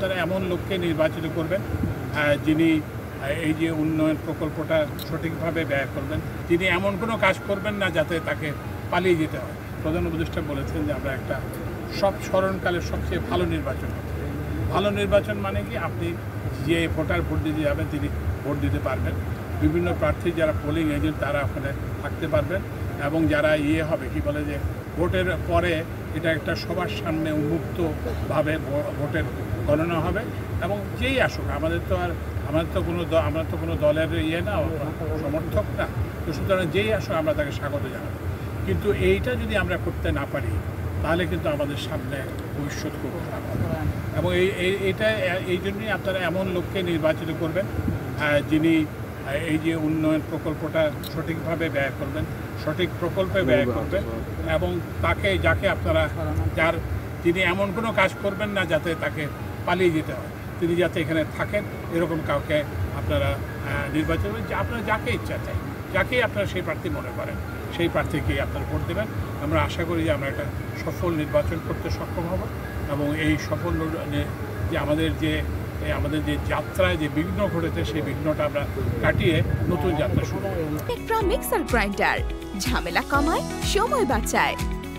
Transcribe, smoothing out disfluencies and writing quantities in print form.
আপনারা এমন লোককে নির্বাচিত করবেন যিনি এই যে উন্নয়ন প্রকল্পটা সঠিকভাবে ব্যয় করবেন, তিনি এমন কোনো কাজ করবেন না যাতে তাকে পালিয়ে যেতে হয়। প্রধান উপদেষ্টা বলেছেন যে আমরা একটা সব স্মরণকালের সবচেয়ে ভালো নির্বাচন করতে। ভালো নির্বাচন মানে কি, আপনি যে ভোটার ভোট দিতে যাবেন তিনি ভোট দিতে পারবেন, বিভিন্ন প্রার্থী যারা পোলিং এজেন্ট তারা ওখানে থাকতে পারবেন, এবং যারা হবে কি বলে যে ভোটের পরে এটা একটা সবার সামনে উন্মুক্তভাবে ভোটের গণনা হবে, এবং যেই আসুক, আমরা তো কোনো দলের না, সমর্থক না, তো সুতরাং যেই আসুক আমরা তাকে স্বাগত জানাবো। কিন্তু এইটা যদি আমরা করতে না পারি তাহলে কিন্তু আমাদের সামনে ভবিষ্যৎ খুব খারাপ হবে। এবং এই জন্যই আপনারা এমন লোককে নির্বাচিত করবেন যিনি এই যে উন্নয়ন প্রকল্পটা সঠিকভাবে ব্যয় করবেন, সঠিক প্রকল্পে ব্যয় করবেন, এবং যাকে আপনারা তিনি এমন কোনো কাজ করবেন না যাতে তাকে পালিয়ে যেতে হয়, তিনি যাতে এখানে থাকেন, এরকম কাউকে আপনারা নির্বাচন করবেন। আপনারা যাকে ইচ্ছা চাই, যাকেই আপনারা সেই প্রার্থী মনে করেন সেই প্রার্থীকেই আপনারা ভোট দেবেন। আমরা আশা করি যে আমরা একটা সফল নির্বাচন করতে সক্ষম হব, এবং এই সফল যে আমাদের যে যাত্রায় যে বিঘ্ন ঘটেছে সেই বিঘ্নটা আমরা কাটিয়ে নতুন যাত্রা শুরু করব। মিক্সার গ্রাইন্ডার ঝামেলা কমায়, সময় বাঁচায়।